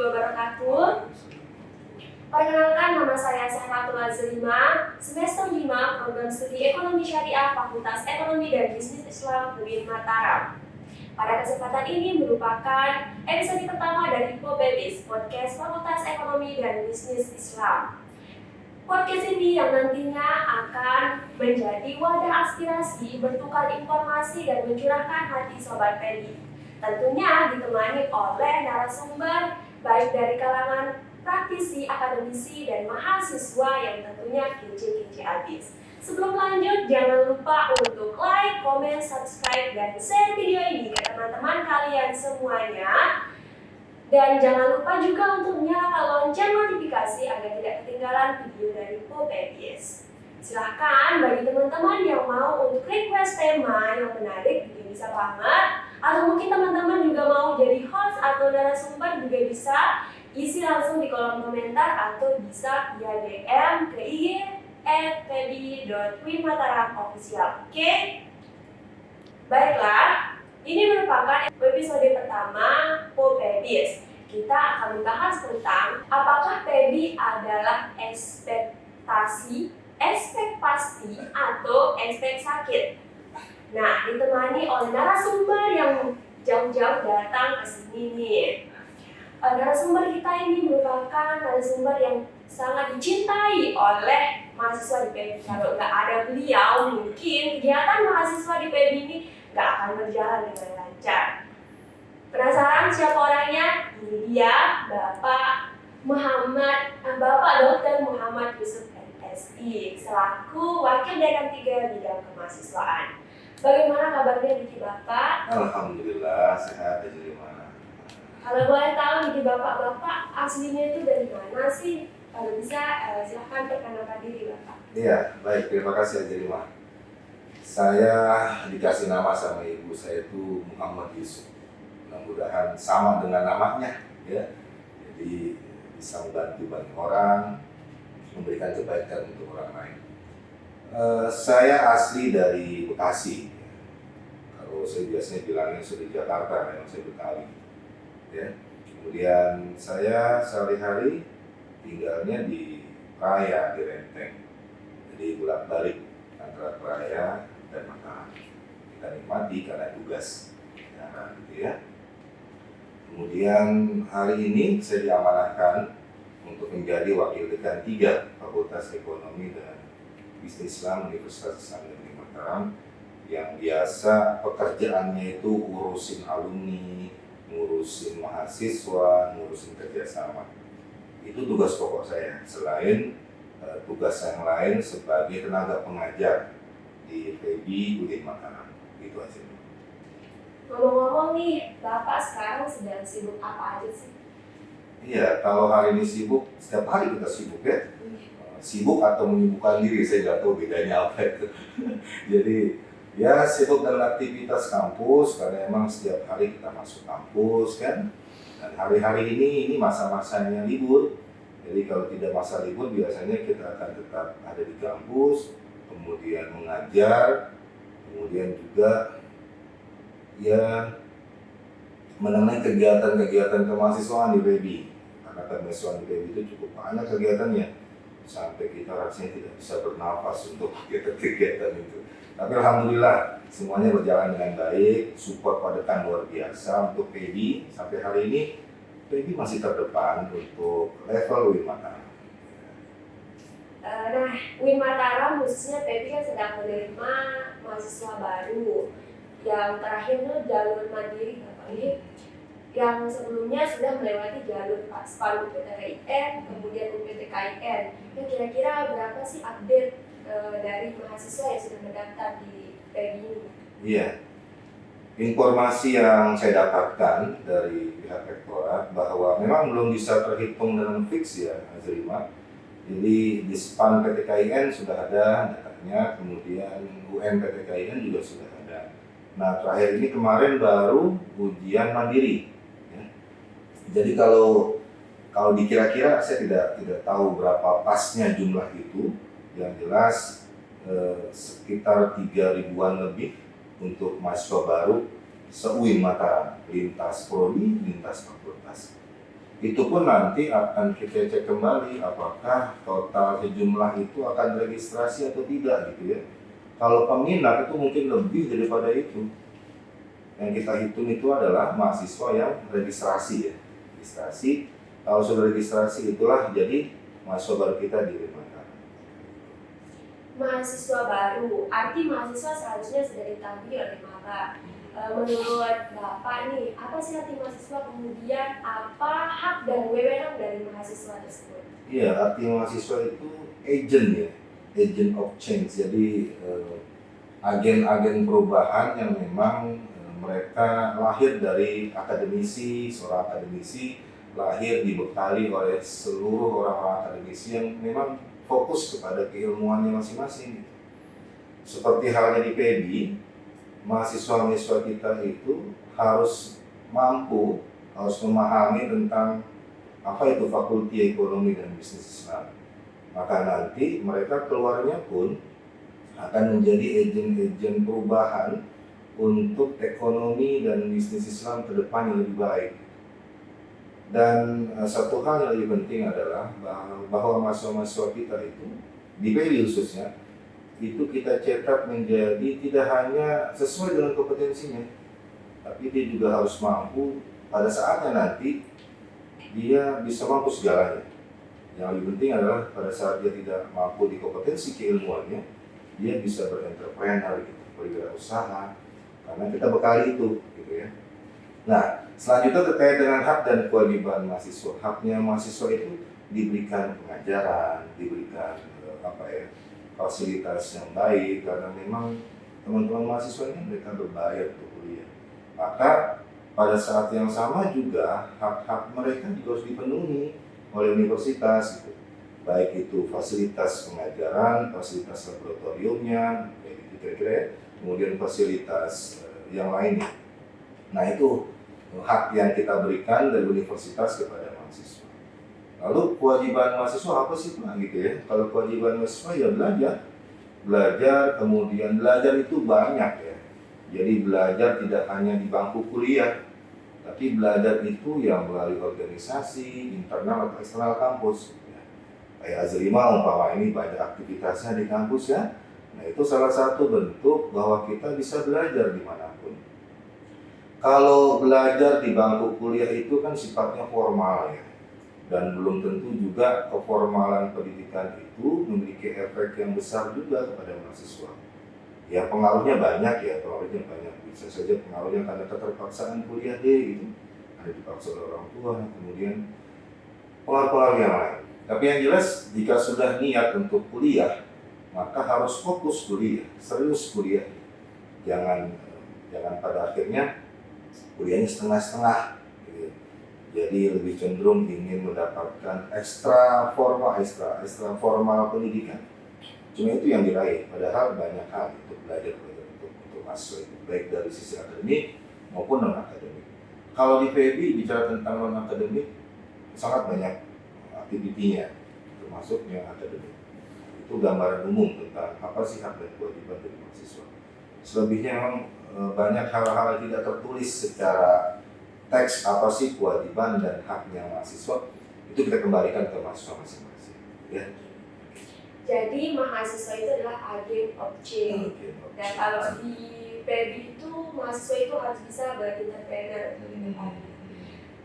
wabarakatuh. Perkenalkan, nama saya Sahratul Azrima, semester 5 program studi Ekonomi Syariah Fakultas Ekonomi dan Bisnis Islam UIN Mataram. Pada kesempatan ini merupakan episode pertama dari POBEBIS, Podcast Fakultas Ekonomi dan Bisnis Islam. Podcast ini yang nantinya akan menjadi wadah aspirasi, bertukar informasi dan mencurahkan hati Sobat Pedi. Tentunya ditemani oleh narasumber baik dari kalangan praktisi, akademisi, dan mahasiswa yang tentunya kece-kece abis. Sebelum lanjut, jangan lupa untuk like, comment, subscribe, dan share video ini ke teman-teman kalian semuanya. Dan jangan lupa juga untuk menyalakan lonceng notifikasi agar tidak ketinggalan video dari POBEBIS. Silahkan bagi teman-teman yang mau untuk request tema yang menarik juga bisa banget. Atau mungkin teman-teman juga mau jadi host atau narasumber juga bisa. Isi langsung di kolom komentar atau bisa via DM ke IG @pedi.winmataram_official. Oke? Baiklah, ini merupakan episode pertama POBEBIS. Kita akan membahas tentang apakah PEBI adalah expect pasti atau expect sakit. Nah, ditemani oleh narasumber yang jauh-jauh datang ke sini nih. Narasumber kita ini merupakan narasumber yang sangat dicintai oleh mahasiswa di PEBI. Kalau nggak ada beliau, mungkin kegiatan mahasiswa di PEBI ini nggak akan berjalan dengan lancar. Penasaran siapa orangnya? Ini dia Bapak Dr. Muhammad Yusuf MSI selaku Wakil Dekan 3 Bidang Kemahasiswaan. Bagaimana kabarnya Diki Bapak? Alhamdulillah sehat aja di mana. Kalau boleh tahu Diki Bapak aslinya itu dari mana sih? Kalau bisa silahkan perkenalkan diri Bapak. Iya, baik, terima kasih Aja Lima. Saya dikasih nama sama ibu saya itu Muhammad Yusuf. Mudah-mudahan sama dengan namanya, ya. Jadi bisa membantu banyak orang, memberikan kebaikan untuk orang lain. Saya asli dari Bekasi. Kalau saya biasanya bilangnya sudah di Jakarta, memang saya Betawi. Ya. Kemudian saya sehari-hari tinggalnya di Praia, di Renteng. Jadi bolak-balik antara Praia dan Mataram. Kita nikmati karena tugas, ya, gitu ya. Kemudian hari ini saya diamanahkan untuk menjadi Wakil Dekan 3 Fakultas Ekonomi dan Bisnis Islam Universitas Islam Negeri Mataram, yang biasa pekerjaannya itu ngurusin alumni, ngurusin mahasiswa, ngurusin kerjasama. Itu tugas pokok saya, selain tugas yang lain sebagai tenaga pengajar di PEBI UIN Mataram. Itu aja. Ngomong-ngomong nih, Bapak sekarang sedang sibuk apa aja sih? Iya, kalau hari ini sibuk, setiap hari kita sibuk ya. Sibuk atau menyibukkan diri, saya nggak tahu bedanya apa itu. Jadi ya sibuk dengan aktivitas kampus, karena emang setiap hari kita masuk kampus kan. Dan hari-hari ini masa-masanya libur. Jadi kalau tidak masa libur biasanya kita akan tetap ada di kampus, kemudian mengajar, kemudian juga ya mengenai kegiatan-kegiatan kemahasiswaan di PEBI. Karena kemahasiswaan di PEBI itu cukup banyak kegiatannya, sampai kita rasanya tidak bisa bernafas untuk kegiatan-kegiatan itu. Tapi alhamdulillah semuanya berjalan dengan baik, support Padekan luar biasa untuk PEBI. Sampai hari ini PEBI masih terdepan untuk level UIN Mataram. Nah, UIN Mataram khususnya PEBI kan sedang menerima mahasiswa baru. Yang terakhir itu jalur mandiri Bapak ini, yang sebelumnya sudah melewati jalur PASPAN UPTKIN, kemudian UPTKIN. Ya, kira-kira berapa sih update dari mahasiswa yang sudah mendaftar di PEBI ini? Iya, informasi yang saya dapatkan dari pihak rektorat bahwa memang belum bisa terhitung dengan fix ya, Azrima. Jadi di SPAN PTKIN sudah ada datanya, kemudian UN PTKIN juga sudah ada. Nah, terakhir ini kemarin baru ujian mandiri. Ya. Jadi kalau dikira-kira saya tidak tahu berapa pasnya jumlah itu. Yang jelas sekitar 3.000-an lebih untuk mahasiswa baru se-UIN Mataram, lintas prodi, lintas fakultas. Itu pun nanti akan kita cek kembali apakah total sejumlah itu akan registrasi atau tidak gitu ya. Kalau peminat itu mungkin lebih daripada itu. Yang kita hitung itu adalah mahasiswa yang registrasi ya. Registrasi, kalau sudah registrasi itulah jadi mahasiswa baru kita di Mataram. Mahasiswa baru, arti mahasiswa seharusnya sudah ditangani oleh Mata. Menurut Bapak nih, apa sih arti mahasiswa, kemudian apa hak dan wewenang dari mahasiswa tersebut? Iya, arti mahasiswa itu agent ya, agent of change. Jadi agen-agen perubahan yang memang mereka lahir dari akademisi, seorang akademisi lahir dibekali oleh seluruh orang-orang akademisi yang memang fokus kepada keilmuannya masing-masing. Seperti halnya di PEBI, mahasiswa-mahasiswa kita itu harus mampu, harus memahami tentang apa itu Fakulti Ekonomi dan Bisnis Islam. Maka nanti mereka keluarnya pun akan menjadi agen-agen perubahan untuk ekonomi dan bisnis Islam ke depan yang lebih baik. Dan satu hal yang lebih penting adalah bahwa mahasiswa-mahasiswa kita itu, di PEBI khususnya, itu kita cetak menjadi tidak hanya sesuai dengan kompetensinya, tapi dia juga harus mampu pada saatnya nanti dia bisa mampu segalanya. Yang lebih penting adalah pada saat dia tidak mampu di kompetensi keilmuannya, dia bisa berentrepreneur, gitu, berwirausaha, karena kita bekali itu, gitu ya. Nah, selanjutnya terkait dengan hak dan kewajiban mahasiswa. Haknya mahasiswa itu diberikan pengajaran, diberikan fasilitas yang baik, karena memang teman-teman mahasiswa ini mereka berbayar untuk kuliah. Maka pada saat yang sama juga hak-hak mereka juga harus dipenuhi oleh universitas gitu. Baik itu fasilitas pengajaran, fasilitas laboratoriumnya, itu kira-kira, kemudian fasilitas yang lainnya. Nah itu hak yang kita berikan dari universitas kepada mahasiswa. Lalu kewajiban mahasiswa apa sih Pak gitu ya? Kalau kewajiban mahasiswa ya belajar, kemudian belajar itu banyak ya. Jadi belajar tidak hanya di bangku kuliah, tapi belajar itu yang melalui organisasi, internal atau eksternal kampus. Ya. Kayak Azrima umpama ini banyak aktivitasnya di kampus ya. Nah itu salah satu bentuk bahwa kita bisa belajar dimanapun. Kalau belajar di bangku kuliah itu kan sifatnya formal ya. Dan belum tentu juga keformalan pendidikan itu memiliki efek yang besar juga kepada mahasiswa. Ya pengaruhnya banyak ya, pengaruhnya banyak. Bisa saja pengaruhnya karena keterpaksaan kuliah deh gitu. Ada dipaksa oleh orang tua, kemudian pengaruh-pengaruh yang lain. Tapi yang jelas jika sudah niat untuk kuliah, maka harus fokus kuliah, serius kuliah. Jangan pada akhirnya kuliahnya setengah-setengah. Gitu. Jadi lebih cenderung ingin mendapatkan ekstra formal pendidikan. Cuma itu yang diraih, padahal banyak hal untuk belajar untuk mahasiswa itu, baik dari sisi akademik maupun non akademik. Kalau di PEBI bicara tentang non akademik sangat banyak aktivitinya, termasuk yang akademik. Itu gambaran umum tentang apa sih hak dan kewajiban dari mahasiswa. Selebihnya memang banyak hal-hal yang tidak tertulis secara teks apa sih kewajiban dan haknya mahasiswa, itu kita kembalikan ke mahasiswa masing-masing. Ya. Jadi mahasiswa itu adalah agen of change. Dan kalau di PEBI itu mahasiswa itu harus bisa berentrepreneur.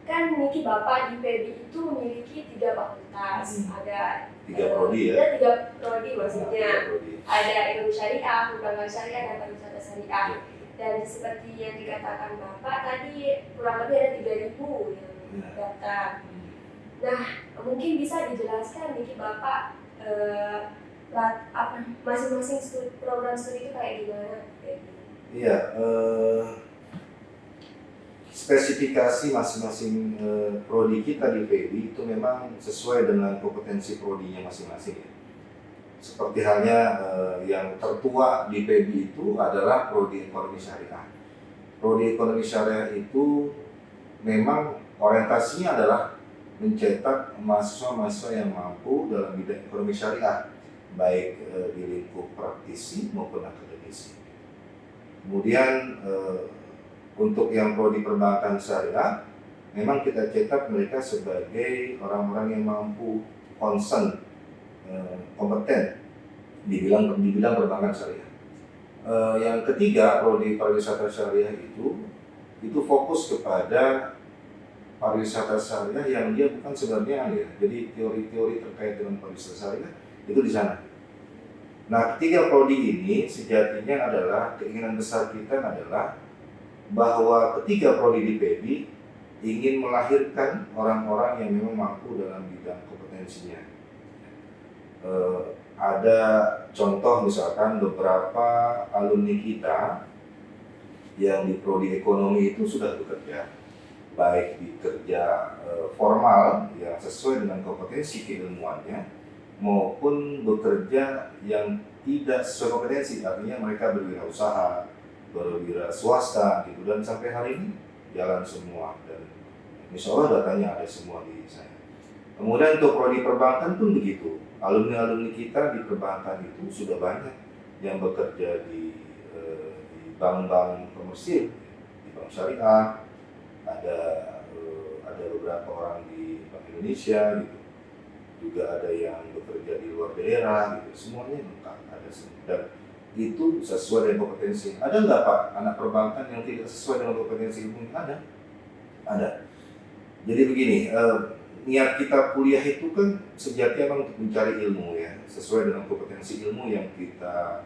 Kan Niki Bapak di PEBI itu memiliki 3 fakultas, ada 3 prodi ya? Ada 3 prodi maksudnya. Ada ekonomi syariah, perbankan syariah, dan pariwisata syariah. Dan seperti yang dikatakan Bapak tadi kurang lebih ada 3.000 yang daftar. Nah, mungkin bisa dijelaskan Niki Bapak masing-masing program studi itu kayak gimana? Iya, spesifikasi masing-masing prodi kita di PEBI itu memang sesuai dengan kompetensi prodinya masing-masing ya. Seperti halnya yang tertua di PEBI itu adalah prodi ekonomi syariah. Prodi ekonomi syariah itu memang orientasinya adalah mencetak mahasiswa-mahasiswa yang mampu dalam bidang ekonomi syariah, baik di lingkup praktisi maupun akademisi. Kemudian untuk yang prodi perbankan syariah, memang kita cetak mereka sebagai orang-orang yang mampu, concern, kompeten di bidang perbankan syariah. Yang ketiga, prodi pariwisata syariah itu fokus kepada pariwisata syariah yang dia bukan sebenarnya ya. Jadi teori-teori terkait dengan pariwisata syariah itu di sana. Nah, ketiga prodi ini sejatinya adalah keinginan besar kita adalah bahwa ketiga prodi di PEBI ingin melahirkan orang-orang yang memang mampu dalam bidang kompetensinya. Ada contoh misalkan beberapa alumni kita yang di prodi ekonomi itu sudah bekerja, baik di kerja formal yang sesuai dengan kompetensi keilmuannya, maupun bekerja yang tidak sesuai kompetensi, artinya mereka berwirausaha, berwira swasta gitu, dan sampai hari ini jalan semua, dan insya Allah datanya ada semua di saya. Kemudian untuk prodi perbankan pun begitu, alumni-alumni kita di perbankan itu sudah banyak yang bekerja di bank-bank komersil, di bank syariah, ada beberapa orang di Bank Indonesia gitu, juga ada yang bekerja di luar daerah gitu, semuanya lengkap ada semua, dan itu sesuai dengan kompetensi. Ada nggak Pak anak perbankan yang tidak sesuai dengan kompetensi ilmu? Ada. Jadi begini, niat kita kuliah itu kan sejatinya memang untuk mencari ilmu ya, sesuai dengan kompetensi ilmu yang kita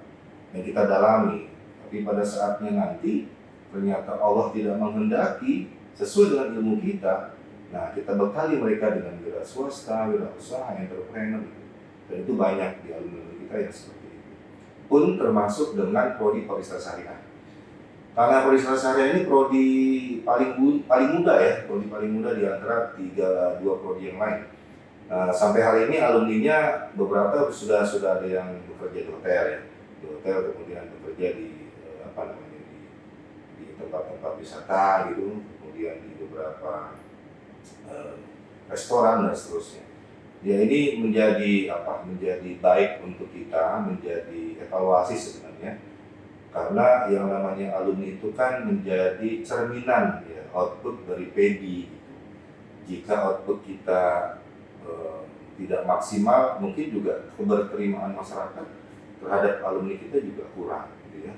dalami. Tapi pada saatnya nanti ternyata Allah tidak menghendaki sesuai dengan ilmu kita. Nah, kita bekali mereka dengan wira swasta, wira usaha, entrepreneur, dan itu banyak di alumni kita yang seperti itu. Pun termasuk dengan prodi pariwisata syariah. Karena pariwisata syariah ini prodi paling muda ya, prodi paling muda di antara dua prodi yang lain. Nah, sampai hari ini alumninya beberapa sudah ada yang bekerja di hotel ya, di hotel, kemudian bekerja di di tempat-tempat wisata gitu, kemudian di beberapa restoran dan seterusnya. Ya, ini menjadi baik untuk kita, menjadi evaluasi sebenarnya, karena yang namanya alumni itu kan menjadi cerminan ya, output dari PEBI. Jika output kita tidak maksimal, mungkin juga keberterimaan masyarakat terhadap alumni kita juga kurang gitu ya.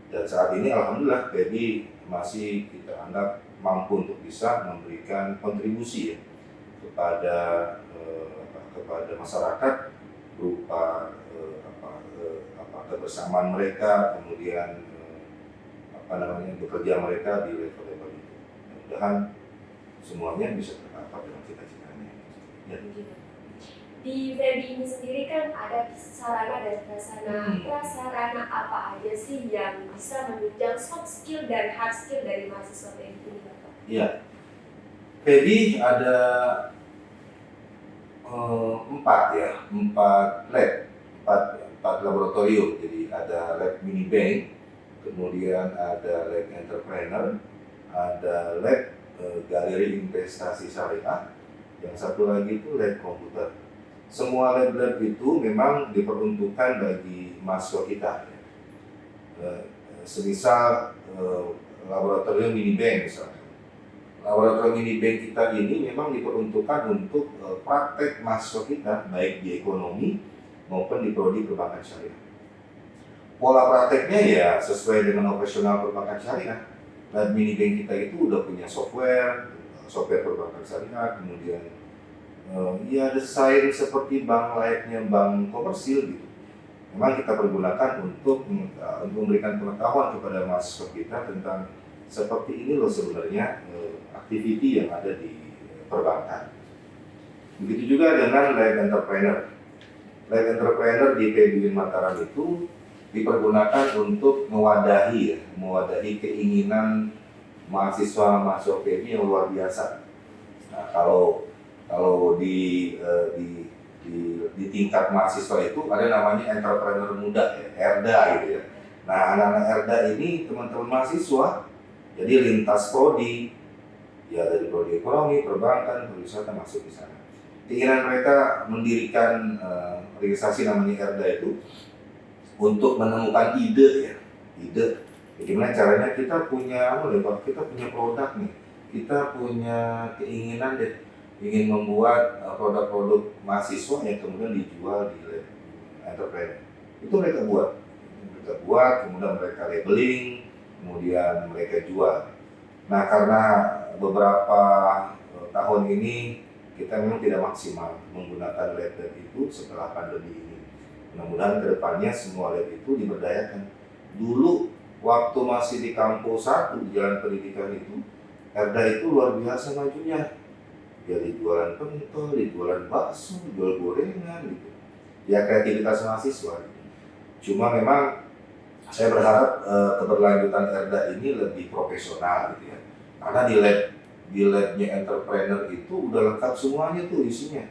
Dan saat ini alhamdulillah PEBI masih kita anggap mampu untuk bisa memberikan kontribusi ya kepada masyarakat berupa kebersamaan mereka, kemudian bekerja mereka di level-level itu. Mudah-mudahan semuanya bisa tercapai dengan cita-citanya. Ya. Di PEBI ini sendiri kan ada sarana dan prasarana apa aja sih yang bisa menunjang soft skill dan hard skill dari mahasiswa PEBI ini, Bapak? Iya, PEBI ada 4 laboratorium. Jadi ada lab mini bank, kemudian ada lab entrepreneur, ada lab galeri investasi syariah, yang satu lagi itu lab komputer. Semua lab-lab itu memang diperuntukkan bagi mahasiswa kita. Semisal laboratorium mini bank misalnya. Laboratorium mini bank kita ini memang diperuntukkan untuk praktek mahasiswa kita, baik di ekonomi maupun di prodi perbankan syariah. Pola prakteknya ya sesuai dengan operasional perbankan syariah. Lab mini bank kita itu udah punya software perbankan syariah, kemudian ya desain seperti bank layaknya bank komersil gitu. Memang kita pergunakan untuk memberikan pengetahuan kepada mahasiswa kita tentang seperti ini loh sebenarnya aktiviti yang ada di perbankan. Begitu juga dengan lab entrepreneur. Lab entrepreneur di PEBI Mataram itu dipergunakan untuk mewadahi keinginan mahasiswa PEBI yang luar biasa. Nah, kalau di tingkat mahasiswa itu ada namanya entrepreneur muda ya, ERDA gitu ya. Nah, anak-anak ERDA ini teman-teman mahasiswa, jadi lintas prodi, ya dari prodi ekonomi, perbankan, pariwisata masuk di sana. Keinginan mereka mendirikan organisasi namanya ERDA itu untuk menemukan ide. Bagaimana caranya kita punya produk nih, kita punya keinginan deh, ingin membuat produk-produk mahasiswa yang kemudian dijual di lab entrepreneur. Itu mereka buat, kemudian mereka labeling, kemudian mereka jual. Nah, karena beberapa tahun ini kita memang tidak maksimal menggunakan lab-lab itu setelah pandemi ini. Mudah-mudahan kedepannya semua lab itu diberdayakan. Dulu waktu masih di kampus 1 di Jalan Pendidikan itu, Erda itu luar biasa majunya. Ya di jualan pentol, di jualan bakso, jual gorengan gitu. Ya kreativitas mahasiswa. Cuma memang saya berharap keberlanjutan Erda ini lebih profesional gitu ya. Karena di labnya entrepreneur itu udah lengkap semuanya tuh isinya.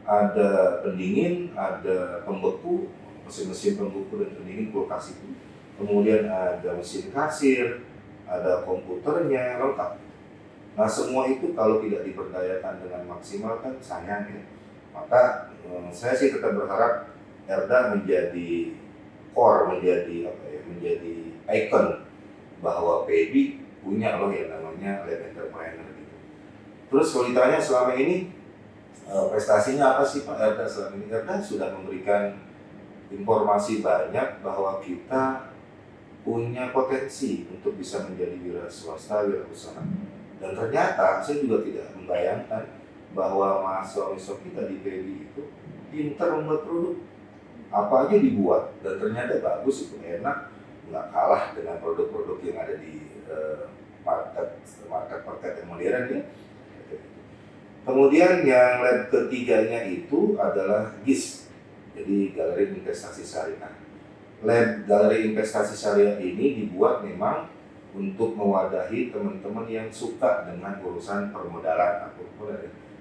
Ada pendingin, ada pembeku, mesin-mesin pembeku dan pendingin, kulkas itu. Kemudian ada mesin kasir, ada komputernya, lengkap. Nah semua itu kalau tidak diberdayakan dengan maksimal kan sayang ya. Maka saya sih tetap berharap Erda menjadi core, menjadi icon bahwa PEBI punya loh yang namanya lab entrepreneur gitu. Terus kalau ditanya selama ini prestasinya apa sih Pak Erda selama ini? Erda sudah memberikan informasi banyak bahwa kita punya potensi untuk bisa menjadi wira swasta, wira usaha. Dan ternyata saya juga tidak membayangkan bahwa mahasiswa kita di PEBI itu pintar membuat produk. Apa aja dibuat dan ternyata bagus, itu enak, nggak kalah dengan produk-produk yang ada di market yang modern ya. Kemudian yang lab ketiganya itu adalah GIS, jadi Galeri Investasi Syariah. Lab Galeri Investasi Syariah ini dibuat memang untuk mewadahi teman-teman yang suka dengan urusan permodalan atau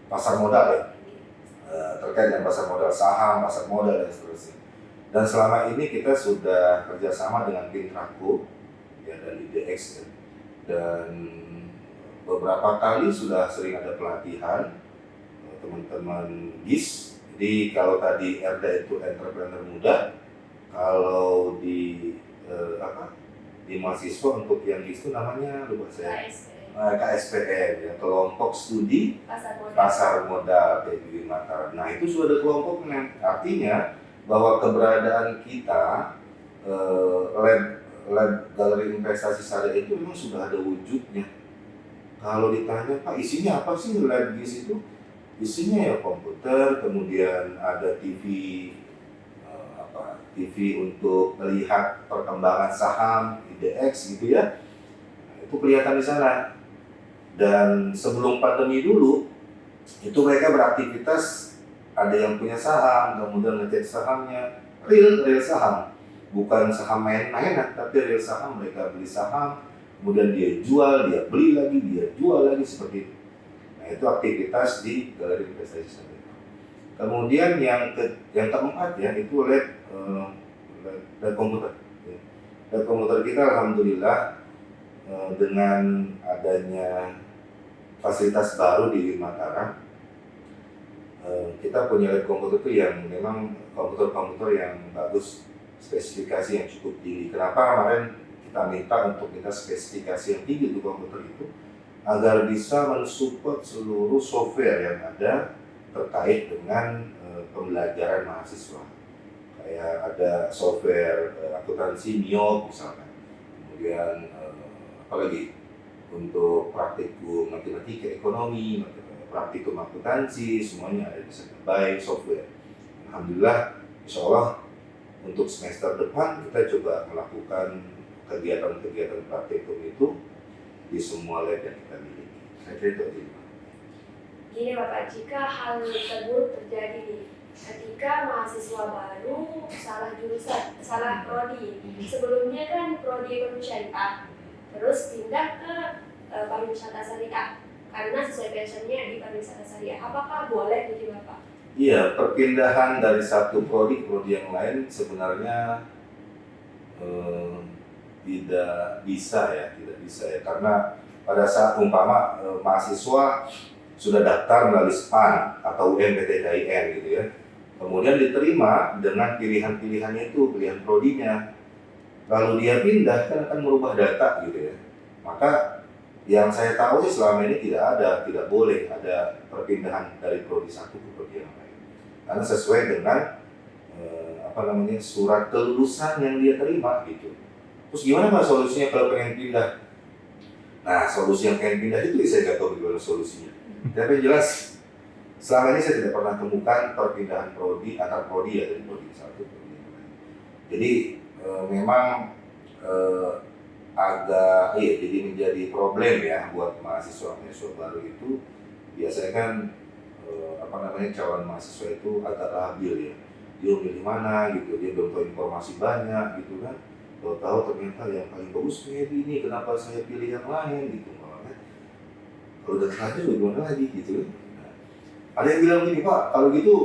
pasar modal ya, terkait dengan pasar modal saham, pasar modal dan seterusnya. Dan selama ini kita sudah kerjasama dengan Pintraco ya, dan IDX ya. Dan beberapa kali sudah sering ada pelatihan teman-teman GIS. Jadi kalau tadi Erda itu entrepreneur muda, kalau di mahasiswa untuk yang GIS itu namanya lupa saya. KSPM ya, kelompok studi pasar modal PEBI Mataram. Nah itu sudah ada kelompoknya, artinya bahwa keberadaan kita lab Galeri Investasi Syariah itu memang sudah ada wujudnya. Kalau ditanya Pak isinya apa sih lab GIS itu? Isinya ya komputer, kemudian ada TV untuk melihat perkembangan saham IDX gitu ya. Itu kelihatan di sana. Dan sebelum pandemi dulu itu mereka beraktivitas, ada yang punya saham, kemudian ngecek sahamnya, real saham, bukan saham main-mainan, tapi real saham. Mereka beli saham, kemudian dia jual, dia beli lagi, dia jual lagi, seperti itu. Nah itu aktivitas di Galeri Investasi Syariah. Kemudian yang keempat ya itu lab komputer. Lab komputer kita alhamdulillah dengan adanya fasilitas baru di Mataram, kita punya lab komputer itu yang memang komputer yang bagus, spesifikasi yang cukup tinggi. Kenapa kemarin kita minta untuk kita spesifikasi yang tinggi untuk komputer itu? Agar bisa mensupport seluruh software yang ada terkait dengan pembelajaran mahasiswa. Kayak ada software akuntansi MIOP misalkan, kemudian apalagi untuk praktikum matematika ekonomi, praktikum akuntansi, semuanya ada di sana, baik software. Alhamdulillah, insya Allah untuk semester depan kita coba melakukan kegiatan-kegiatan praktikum itu di semua lab yang kita miliki. Saya kira itu aja. Gini Bapak, jika hal tersebut terjadi nih, ketika mahasiswa baru salah jurusan, salah prodi, sebelumnya kan prodi ekonomi syariah, terus pindah ke pariwisata syariah, karena sesuai passionnya di pariwisata syariah, apakah boleh jadi Bapak? Iya, perpindahan dari satu prodi ke prodi yang lain sebenarnya tidak bisa ya, karena pada saat umpama mahasiswa sudah daftar melalui SPAN atau UMPTKIN gitu ya, kemudian diterima dengan pilihan-pilihannya itu, pilihan prodinya, lalu dia pindah kan akan merubah data gitu ya, maka yang saya tahu sih selama ini tidak boleh ada perpindahan dari prodi satu ke prodi yang lain. Karena sesuai dengan surat kelulusan yang dia terima gitu. Terus gimana Pak solusinya kalau pengen pindah? Nah, solusi yang pengen pindah itu saya nggak tahu gimana solusinya. Tapi yang jelas selama ini saya tidak pernah temukan perpindahan prodi antar prodi ya dari prodi satu ke prodi yang lain. Jadi memang agak jadi menjadi problem ya buat mahasiswa baru itu. Biasanya kan calon mahasiswa itu agak labil ya, dia milih mana gitu, dia belum tahu informasi banyak gitu kan, tahu ternyata yang paling bagus kayak ini, kenapa saya pilih yang lain gitu malah. Kalau udah terlanjur gimana lagi gitu kan. Nah, ada yang bilang gini, Pak kalau gitu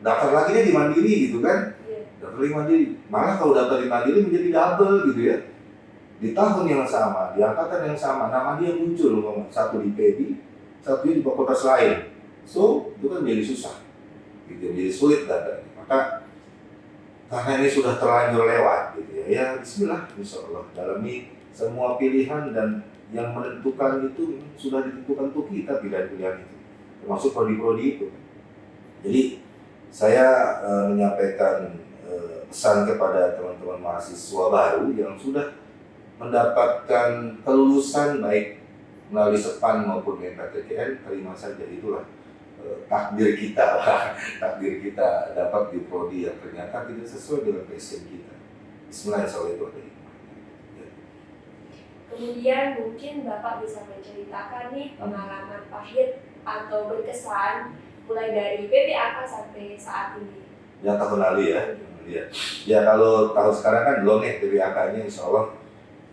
daftar lagi deh di Mandiri gitu kan. Daftar di Mandiri, malah kalau daftar di Mandiri menjadi double gitu ya, di tahun yang sama, di angkatan yang sama, nama dia muncul, satu di PEDI, satu di fakultas lain. So, itu kan jadi susah, gitu, jadi sulit datanya. Maka karena ini sudah terlanjur lewat, gitu ya Bismillah, Insya Allah dalami semua pilihan dan yang menentukan itu sudah ditentukan untuk kita pilihan-pilihan itu, termasuk prodi-prodi itu. Jadi saya menyampaikan pesan kepada teman-teman mahasiswa baru yang sudah mendapatkan kelulusan baik melalui SEPAN maupun MPTKN, terima saja, itulah takdir kita takdir kita dapat di prodi yang ternyata tidak sesuai dengan passion kita. Bismillah, insya itu ada hikmahnya. Ya. Kemudian mungkin Bapak bisa menceritakan nih pengalaman pahit atau berkesan mulai dari PPAK sampai saat ini. Ya tahun lalu ya kalau tahun sekarang kan belum nih PPAK-nya, insya Allah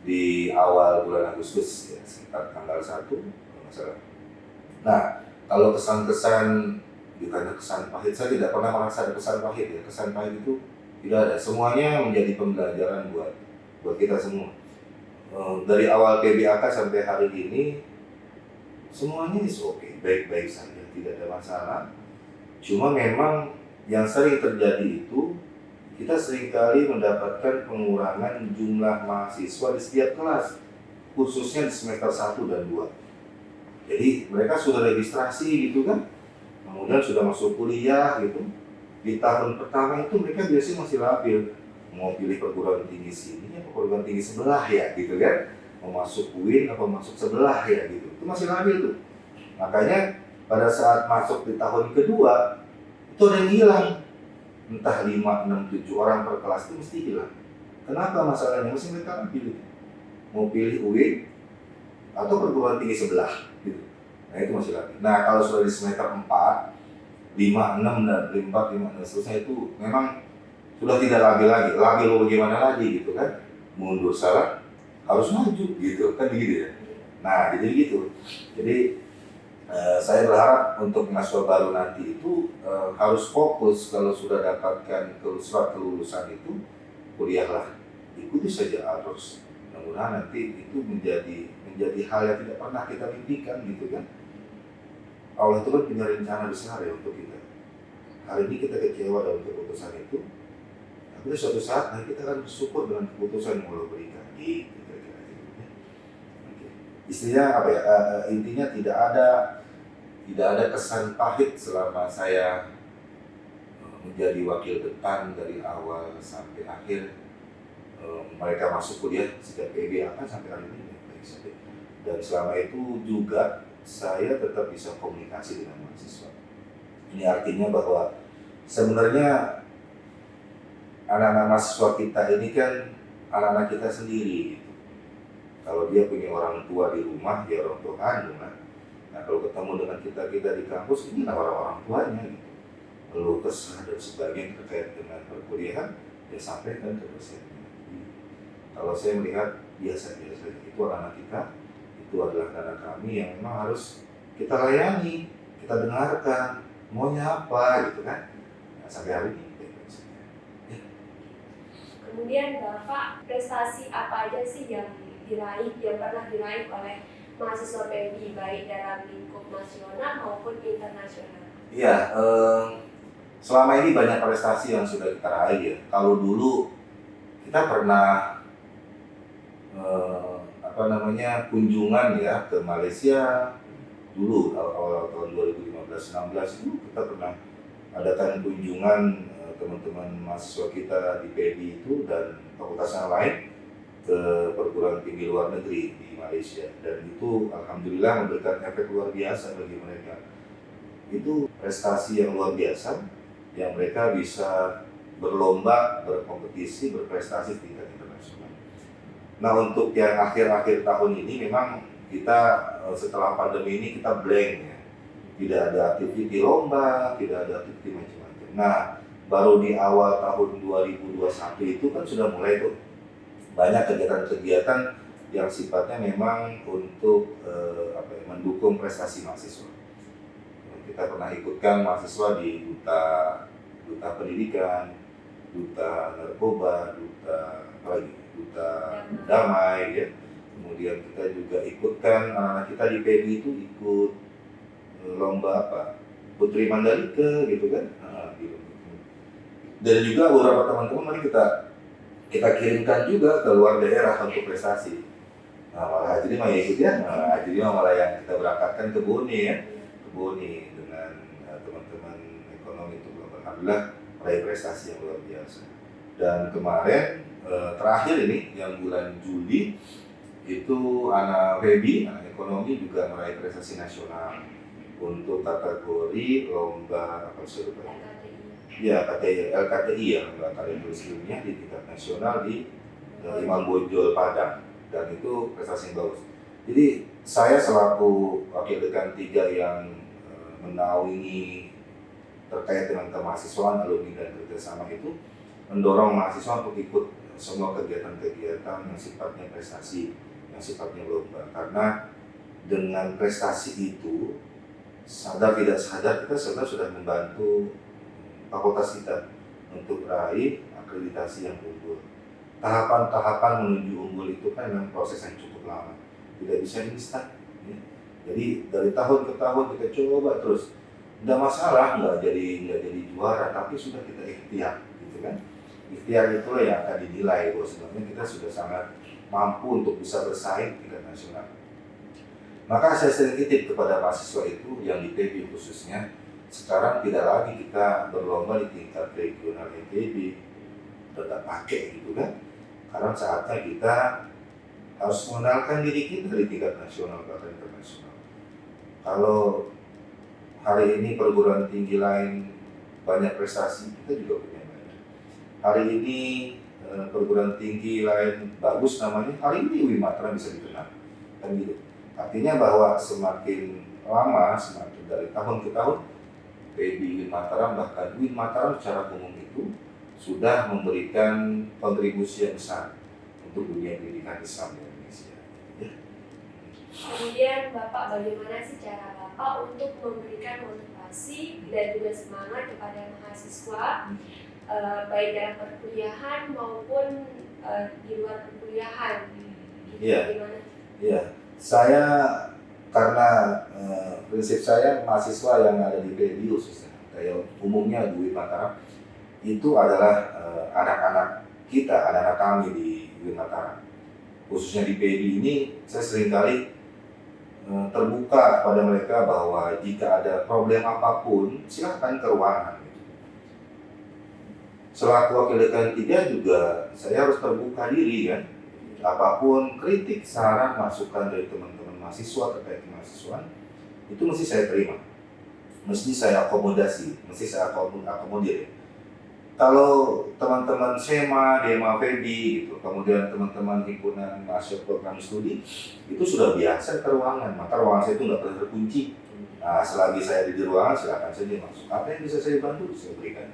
di awal bulan Agustus ya, sekitar tanggal 1 kalau nggak salah. Nah, kalau kesan-kesan ditanya kesan pahit, saya tidak pernah merasa ada kesan pahit ya. Kesan pahit itu tidak ada. Semuanya menjadi pembelajaran buat kita semua. Dari awal PBAK sampai hari ini semuanya oke, baik-baik saja, tidak ada masalah. Cuma memang yang sering terjadi itu kita seringkali mendapatkan pengurangan jumlah mahasiswa di setiap kelas, khususnya di semester 1 dan 2. Jadi mereka sudah registrasi gitu kan, kemudian sudah masuk kuliah gitu. Di tahun pertama itu mereka biasanya masih labil, mau pilih perguruan tinggi sini atau perguruan tinggi sebelah ya gitu kan, mau masuk UIN atau masuk sebelah ya gitu, itu masih labil tuh. Makanya pada saat masuk di tahun kedua itu ada yang hilang, entah 5, 6, 7 orang per kelas itu mesti hilang. Kenapa masalahnya? Mesti mereka kan pilih, mau pilih UIN atau perguruan tinggi sebelah gitu. Nah itu masih lagi. Nah kalau sudah di semester 4, 5, 6, dan 4, 5, dan seterusnya itu memang sudah tidak labil lagi. Labil bagaimana lagi gitu kan. Mundur salah, harus maju gitu kan gitu ya. Nah jadi gitu. Jadi saya berharap untuk mahasiswa baru nanti itu harus fokus kalau sudah dapatkan surat kelulusan itu, kuliahlah. Ikuti saja arus. Mudah-mudahan nanti itu menjadi hal yang tidak pernah kita mimpikan gitu kan. Allah itu kan punya rencana besar ya untuk kita. Hari ini kita kecewa dengan keputusan itu, tapi suatu saat nanti kita akan bersyukur dengan keputusan yang Allah berikan. Gitu kira-kira gitu ya. Oke. Istilahnya apa ya? Intinya tidak ada kesan pahit selama saya menjadi wakil dekan dari awal sampai akhir. Mereka masuk kuliah sejak PBAK sampai hari ini baik saja. Dan selama itu juga saya tetap bisa komunikasi dengan mahasiswa. Ini artinya bahwa sebenarnya anak-anak mahasiswa kita ini kan anak-anak kita sendiri gitu. Kalau dia punya orang tua di rumah, dia orang tua kandung kan. Nah kalau ketemu dengan kita di kampus, ini orang-orang tuanya gitu. Lalu kesah dan sebagainya terkait dengan perkuliahan, dia sampaikan ke dosennya. Kalau saya melihat biasa-biasa, itu anak kita, itu adalah anak kami yang memang harus kita layani, kita dengarkan, maunya apa gitu kan. Nah, sampai hari ini ya. Kemudian Bapak, prestasi apa aja sih yang pernah diraih oleh mahasiswa PMI baik dalam lingkup nasional maupun internasional? Iya, selama ini banyak prestasi yang sudah kita raih ya. Kalau dulu kita pernah kunjungan ya ke Malaysia dulu awal tahun 2015-16 itu kita pernah adakan kunjungan teman-teman mahasiswa kita di PEDI itu dan fakultas yang lain ke perguruan tinggi luar negeri di Malaysia, dan itu alhamdulillah memberikan efek luar biasa bagi mereka. Itu prestasi yang luar biasa yang mereka bisa berlomba, berkompetisi, berprestasi di tingkat internasional. Nah, untuk yang akhir-akhir tahun ini memang kita setelah pandemi ini kita blank ya. Tidak ada aktiviti lomba, tidak ada aktiviti macam-macam. Nah, baru di awal tahun 2021 itu kan sudah mulai tuh banyak kegiatan-kegiatan yang sifatnya memang untuk mendukung prestasi mahasiswa. Kita pernah ikutkan mahasiswa di duta pendidikan, duta narkoba, duta damai ya. Kemudian kita juga ikutkan anak-anak kita di PEDI itu ikut lomba Putri Mandalika gitu kan. Gitu. Dan juga beberapa teman-teman mari kita kirimkan juga ke luar daerah untuk prestasi. Nah, malah Hajri mah ikut ya. Hajri mah malah yang kita berangkatkan ke Bone ya. Ke Bone dengan teman-teman ekonomi itu alhamdulillah meraih prestasi yang luar biasa. Dan kemarin terakhir ini yang bulan Juli itu anak Febi, anak ekonomi juga meraih prestasi nasional untuk kategori lomba LKTI ya, lomba karya tulis ilmiah di tingkat nasional di Imam Bonjol Padang, dan itu prestasi yang bagus. Jadi saya selaku wakil dekan 3 yang menaungi terkait dengan kemahasiswaan, alumni dan kerjasama itu mendorong mahasiswa untuk ikut semua kegiatan-kegiatan yang sifatnya prestasi, yang sifatnya lomba, karena dengan prestasi itu sadar tidak sadar kita sebenarnya sudah membantu fakultas kita untuk meraih akreditasi yang unggul. Tahapan-tahapan menuju unggul itu kan memang proses yang cukup lama, tidak bisa instan ya. Jadi dari tahun ke tahun kita coba terus, tidak masalah nggak jadi juara, tapi sudah kita ikhtiar gitu kan. Ikhtiar itulah yang akan dinilai bahwa sebenarnya kita sudah sangat mampu untuk bisa bersaing di tingkat nasional. Maka saya sering titip kepada mahasiswa itu yang di PEDI khususnya, sekarang tidak lagi kita berlomba di tingkat regional PEDI, tetap pakai gitu kan. Karena saatnya kita harus mengenalkan diri kita di tingkat nasional bahkan internasional. Kalau hari ini perguruan tinggi lain banyak prestasi, kita juga punya banyak. Hari ini perguruan tinggi lain bagus namanya, hari ini UIN Mataram bisa dikenal kan gitu. Artinya bahwa semakin lama, semakin dari tahun ke tahun, PEDI UIN Mataram bahkan UIN Mataram secara umum itu sudah memberikan kontribusi yang besar untuk dunia pendidikan Islam di Indonesia. Ya. Kemudian Bapak, bagaimana sih cara Bapak untuk memberikan motivasi dan juga semangat kepada mahasiswa baik dalam perkuliahan maupun di luar perkuliahan? Iya. Bagaimana? Iya. Saya karena prinsip saya mahasiswa yang ada di PEDI khususnya, kayak umumnya di UIN Mataram itu adalah anak-anak kita, anak-anak kami di UIN Mataram. Khususnya di PEDI ini saya seringkali terbuka kepada mereka bahwa jika ada problem apapun silahkan ke ruangan. Selaku wakil dekan 3 juga saya harus terbuka diri kan. Apapun kritik, saran, masukan dari teman-teman mahasiswa terkait kemahasiswaan itu mesti saya terima, mesti saya akomodasi, mesti saya akomodir. Kalau teman-teman SEMA, DEMA, FEBI gitu, kemudian teman-teman himpunan mahasiswa program studi itu sudah biasa ke ruangan, maka ruangan saya itu nggak pernah terkunci. Nah, selagi saya di ruangan silakan saja masuk. Apa yang bisa saya bantu saya berikan.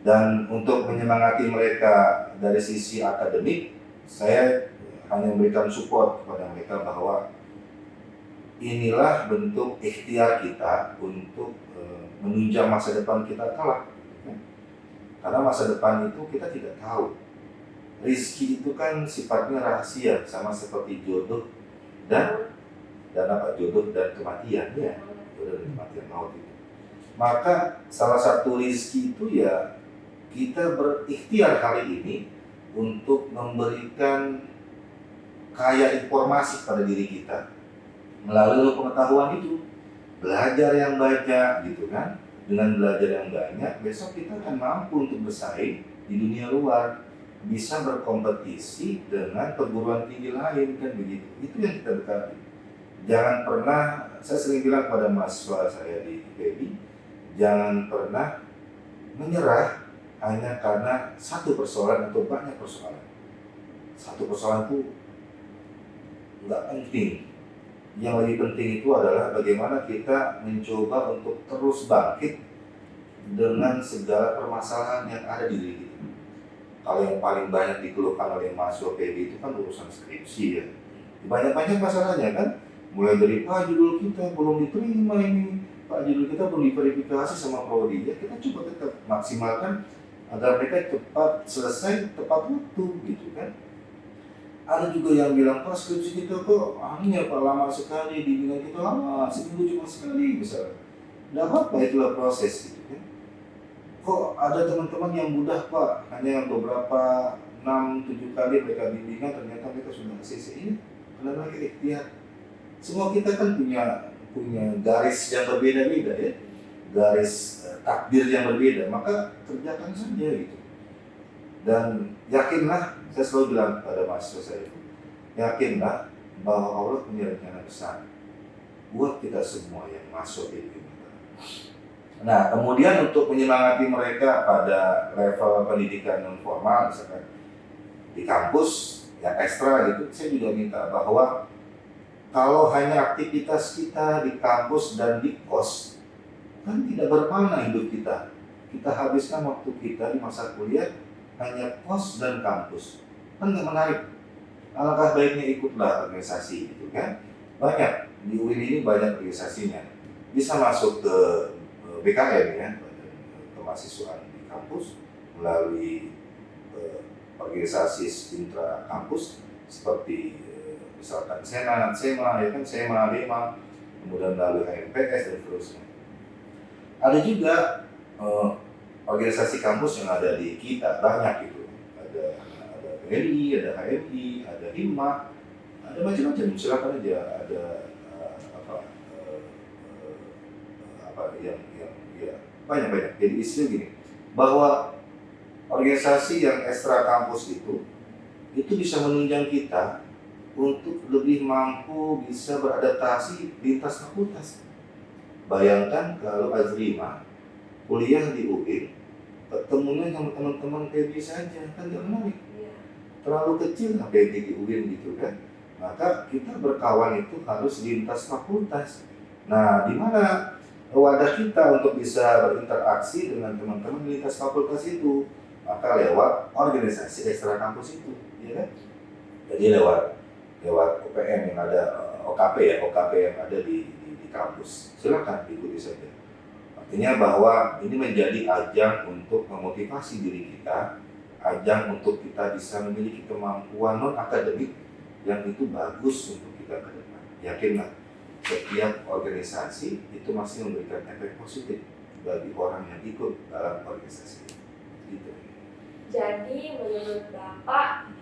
Dan untuk menyemangati mereka dari sisi akademik, saya hanya memberikan support kepada mereka bahwa inilah bentuk ikhtiar kita untuk menunjang masa depan kita kelak. Karena masa depan itu kita tidak tahu. Rizki itu kan sifatnya rahasia, sama seperti jodoh dan jodoh dan kematian ya, jodoh dan kematian maut itu. Maka salah satu rizki itu ya kita berikhtiar hari ini untuk memberikan kaya informasi pada diri kita. Melalui pengetahuan itu, belajar yang banyak gitu kan. Dengan belajar yang banyak, besok kita akan mampu untuk bersaing di dunia luar, bisa berkompetisi dengan perguruan tinggi lain kan begitu. Itu yang kita dekati. Jangan pernah, saya sering bilang pada mahasiswa saya di IPB, jangan pernah menyerah hanya karena satu persoalan atau banyak persoalan. Satu persoalan itu nggak penting. Yang lebih penting itu adalah bagaimana kita mencoba untuk terus bangkit dengan segala permasalahan yang ada di diri kita. Kalau yang paling banyak dikeluhkan oleh mahasiswa PB itu kan urusan skripsi ya. Banyak-banyak masalahnya kan. Mulai dari Pak judul kita belum diterima ini, Pak judul kita belum diverifikasi sama prodi. Ya kita coba tetap maksimalkan agar mereka cepat selesai tepat waktu gitu kan. Ada juga yang bilang, Pak skripsi kita kok akhirnya Pak lama sekali, bimbingan kita lama, seminggu cuma sekali misalnya. Nggak apa-apa, itulah proses gitu kan. Kok ada teman-teman yang mudah Pak, hanya beberapa 6-7 kali mereka bimbingan ternyata mereka sudah ACC ini, karena mereka ikhtiar. Semua kita kan punya garis yang berbeda-beda ya, garis takdir yang berbeda, maka kerjakan saja gitu. Dan yakinlah, saya selalu bilang pada mahasiswa saya itu, yakinlah bahwa Allah punya rencana besar buat kita semua yang masuk di dunia. Nah, kemudian untuk menyemangati mereka pada level pendidikan non formal, misalkan di kampus yang ekstra gitu, saya juga minta bahwa kalau hanya aktivitas kita di kampus dan di kos, kan tidak bermakna hidup kita. Kita habiskan waktu kita di masa kuliah hanya kos dan kampus, kan nggak menarik. Alangkah baiknya ikutlah organisasi gitu kan. Banyak di UIN ini banyak organisasinya. Bisa masuk ke BKM ya, kemahasiswaan di kampus melalui organisasi intra kampus seperti misalkan Senat, SEMA, ya kan SEMA, LEMA, kemudian melalui HMPS dan seterusnya. Ada juga organisasi kampus yang ada di kita banyak gitu. Ada PNI, ada HMI, ada HIMA, ada macam-macam. Silakan aja ada yang ya banyak. Jadi istilah gini, bahwa organisasi yang ekstra kampus itu bisa menunjang kita untuk lebih mampu bisa beradaptasi lintas fakultas. Bayangkan kalau Azrima kuliah di UIN, ketemunya sama teman-teman PB saja, kan gak menarik. Terlalu kecil lah PB di UIN gitu kan. Maka kita berkawan itu harus lintas fakultas. Nah, di mana wadah kita untuk bisa berinteraksi dengan teman-teman lintas fakultas itu? Maka lewat organisasi ekstra kampus itu, ya kan? Jadi lewat OPM yang ada, OKP yang ada di kampus. Silakan ikuti saja. Artinya bahwa ini menjadi ajang untuk memotivasi diri kita, ajang untuk kita bisa memiliki kemampuan non akademik yang itu bagus untuk kita ke depan. Yakinlah, setiap organisasi itu masih memberikan efek positif bagi orang yang ikut dalam organisasi itu. Jadi menurut Bapak,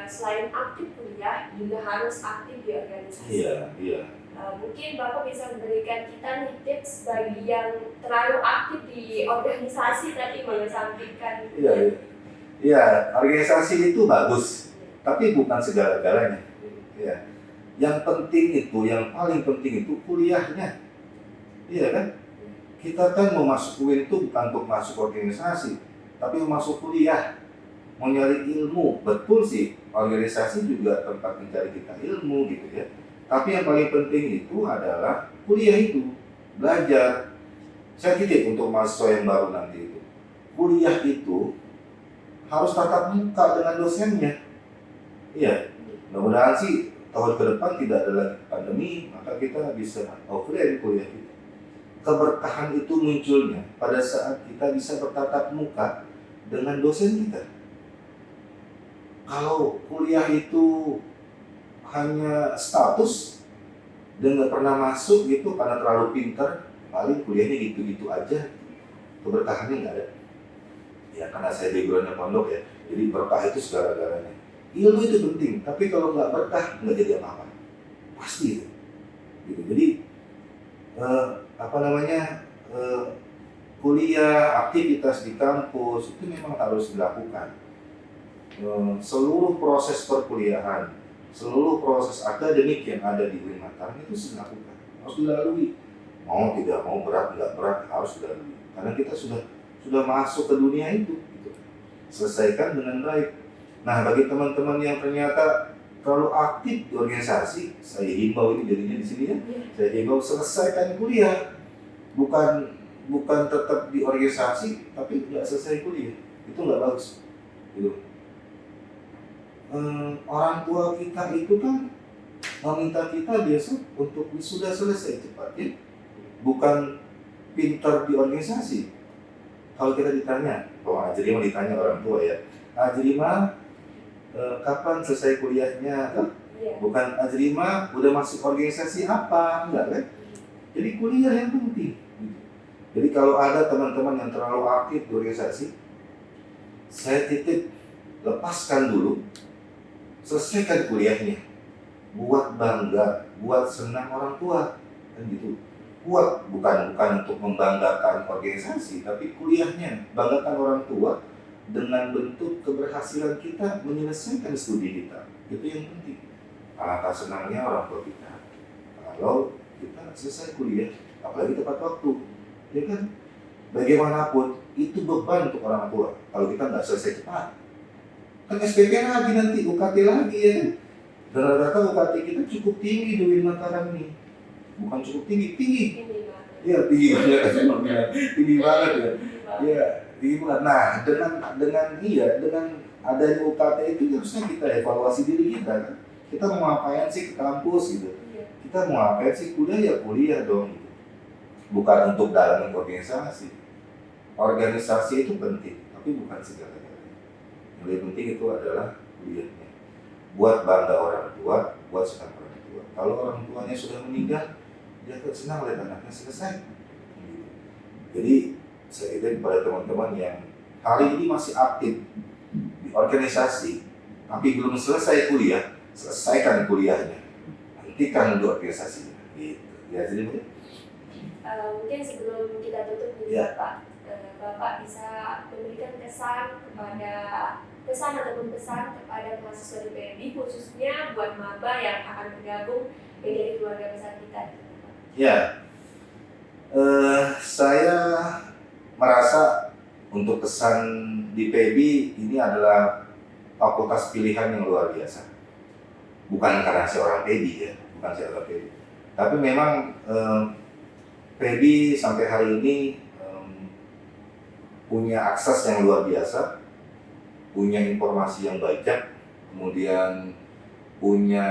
selain aktif kuliah, juga harus aktif di organisasi. Iya. Mungkin Bapak bisa memberikan kita nih tips bagi yang terlalu aktif di organisasi tapi mengesampingkan. Iya, organisasi itu bagus, tapi bukan segala-galanya. Iya. Yang penting itu, yang paling penting itu kuliahnya. Iya kan? Kita kan mau masuk UIN itu bukan untuk masuk organisasi, tapi mau masuk kuliah. Mau nyari ilmu, betul sih organisasi juga tempat mencari kita ilmu gitu ya. Tapi yang paling penting itu adalah kuliah itu, belajar. Saya titip untuk mahasiswa yang baru nanti itu, kuliah itu harus tatap muka dengan dosennya. Iya, mudah-mudahan sih tahun ke depan tidak ada lagi pandemi, maka kita bisa offline kuliah kita. Keberkahan itu munculnya pada saat kita bisa bertatap muka dengan dosen kita. Kalau kuliah itu hanya status dan nggak pernah masuk gitu karena terlalu pintar, paling kuliahnya gitu-gitu aja, keberkahannya nggak ada. Ya karena saya backgroundnya pondok ya, jadi berkah itu segala-galanya. ilmu itu penting, tapi kalau nggak berkah nggak jadi apa-apa, pasti itu. Gitu. Jadi apa namanya kuliah, aktivitas di kampus itu memang harus dilakukan. Seluruh proses perkuliahan, seluruh proses akademik yang ada di UIN Mataram itu harus dilakukan, harus dilalui. Mau tidak mau, berat nggak berat, harus dilalui. Karena kita sudah masuk ke dunia itu. Gitu. Selesaikan dengan baik. Nah, bagi teman-teman yang ternyata terlalu aktif di organisasi, saya himbau ini jadinya di sini ya. Saya himbau selesaikan kuliah, bukan tetap di organisasi tapi nggak selesai kuliah, itu nggak bagus. Gitu. Orang tua kita itu kan meminta kita besok untuk sudah selesai cepat ya, bukan pintar di organisasi. Kalau kita ditanya, Ajrima ditanya orang tua ya, Ajrima kapan selesai kuliahnya? Bukan Ajrima udah masuk organisasi apa, enggak kan? Jadi kuliah yang penting. Jadi kalau ada teman-teman yang terlalu aktif di organisasi, saya titip lepaskan dulu, selesaikan kuliahnya, buat bangga, buat senang orang tua, kan gitu. Buat bukan untuk membanggakan organisasi, tapi kuliahnya, banggakan orang tua dengan bentuk keberhasilan kita menyelesaikan studi kita. Itu yang penting. Alangkah senangnya orang tua kita kalau kita selesai kuliah, apalagi tepat waktu, ya kan? Bagaimanapun itu beban untuk orang tua kalau kita nggak selesai cepat. Kan SPP lagi nanti, UKT lagi ya kan? Dan rata-rata UKT kita cukup tinggi di UIN Mataram ini. Bukan cukup tinggi. Iya tinggi banget, tinggi banget ya. Iya tinggi banget. Nah dengan adanya UKT itu harusnya kita evaluasi diri kita kan. Kita mau ngapain sih ke kampus gitu. Kita mau ngapain sih kuliah ya kuliah dong gitu. Bukan untuk dalamin organisasi. Organisasi itu penting, tapi bukan segala-galanya. Yang lebih penting itu adalah kuliahnya. Buat bangga orang tua, buat senang orang tua. Kalau orang tuanya sudah meninggal, dia akan senang lihat anaknya selesai. Jadi saya ingin kepada teman-teman yang hari ini masih aktif di organisasi, tapi belum selesai kuliah, selesaikan kuliahnya, hentikan dulu organisasinya. Gitu. Ya jadi mungkin sebelum kita tutup nih Bapak bisa memberikan pesan kepada mahasiswa di PMI khususnya buat maba yang akan bergabung menjadi keluarga besar kita. Ya, saya merasa untuk kesan di PMI ini adalah fakultas pilihan yang luar biasa. Bukan karena saya orang PMI ya, bukan saya orang PMI. Tapi memang PMI sampai hari ini punya akses yang luar biasa, punya informasi yang banyak, kemudian punya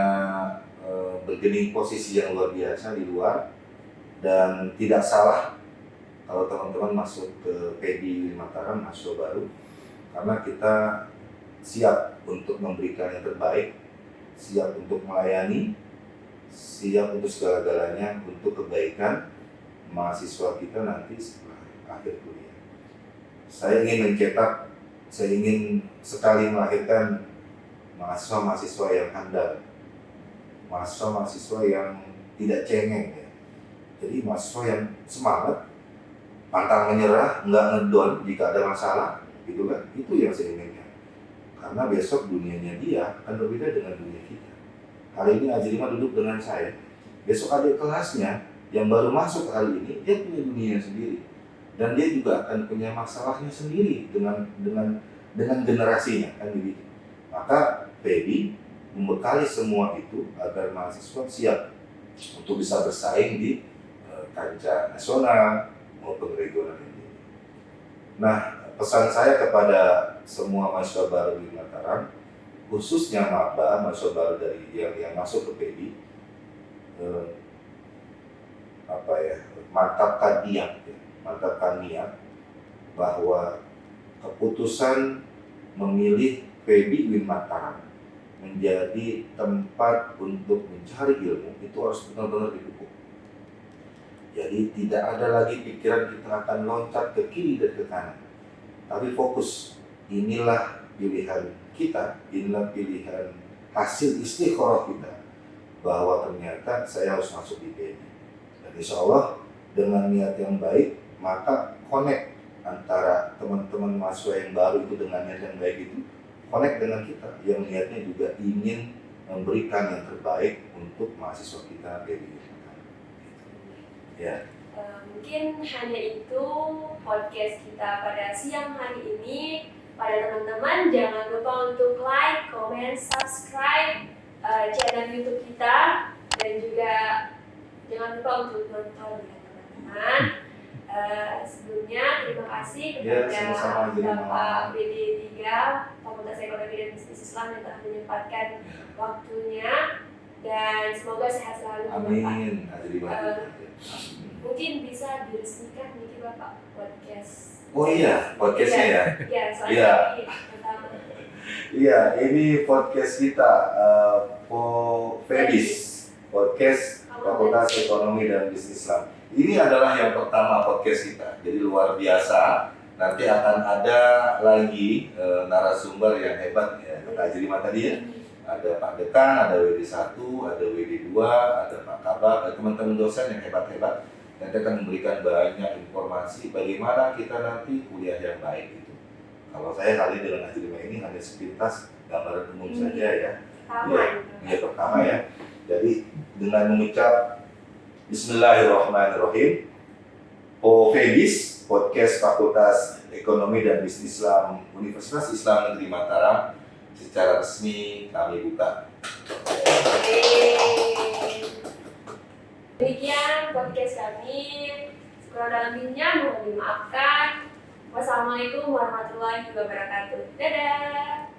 bergening posisi yang luar biasa di luar, dan tidak salah kalau teman-teman masuk ke PMI UIN Mataram mahasiswa baru, karena kita siap untuk memberikan yang terbaik, siap untuk melayani, siap untuk segala-galanya untuk kebaikan mahasiswa kita nanti setelah akhir kuliah. Saya ingin sekali melahirkan mahasiswa-mahasiswa yang handal, mahasiswa-mahasiswa yang tidak cengeng ya. Jadi mahasiswa yang semangat, pantang menyerah, nggak ngedon jika ada masalah, gitu kan? Itu yang saya inginkan. Karena besok dunianya dia akan berbeda dengan dunia kita. Hari ini Ajrima duduk dengan saya, besok adik kelasnya yang baru masuk hari ini, dia punya dunia sendiri. Dan dia juga akan punya masalahnya sendiri dengan generasinya, kan begitu. Maka PMI membekali semua itu agar mahasiswa siap untuk bisa bersaing di kancah nasional maupun regional ini. Nah, pesan saya kepada semua mahasiswa baru di Mataram, khususnya maba, mahasiswa baru dari yang masuk ke PMI, mantapkan niat bahwa keputusan memilih PMI UIN Mataram menjadi tempat untuk mencari ilmu itu harus benar-benar didukung. Jadi tidak ada lagi pikiran kita akan loncat ke kiri dan ke kanan, tapi fokus, inilah pilihan kita, inilah pilihan hasil istikharah kita bahwa ternyata saya harus masuk di PNI. Dan insya Allah dengan niat yang baik, maka connect antara teman-teman mahasiswa yang baru itu dengan niat yang baik itu, connect dengan kita yang niatnya juga ingin memberikan yang terbaik untuk mahasiswa kita dari ya. Mungkin hanya itu podcast kita pada siang hari ini. Pada teman-teman, jangan lupa untuk like, comment, subscribe channel YouTube kita, dan juga jangan lupa untuk nonton ya teman-teman. Sebelumnya terima kasih kepada Bapak BD3 Fakultas Ekonomi dan Bisnis Islam yang telah menyempatkan waktunya, dan semoga sehat selalu Amin. Mungkin bisa diresmikan nih Bapak podcast. Oh iya, podcastnya ya? Iya, soalnya ini pertama. Iya, ini podcast kita, FEBIS, Podcast Fakultas Ekonomi dan Bisnis Islam. Ini adalah yang pertama podcast kita, jadi luar biasa. Nanti akan ada lagi narasumber yang hebat ya, Kak Jerima tadi ya. Ada Pak Dekan, ada WD1, ada WD2, ada Pak Kabak, ada teman-teman dosen yang hebat-hebat. Nanti akan memberikan banyak informasi bagaimana kita nanti kuliah yang baik itu. Kalau saya kali dengan Ajrima ini hanya sepintas gambaran umum saja ya. Ini pertama ya. Jadi dengan mengucap Bismillahirrahmanirrahim, FEBIS, Podcast Fakultas Ekonomi dan Bisnis Islam Universitas Islam Negeri Mataram, secara resmi kami buka. Demikian podcast kami. Kurang dalamnya mohon dimaafkan. Wassalamualaikum warahmatullahi wabarakatuh. Dadah.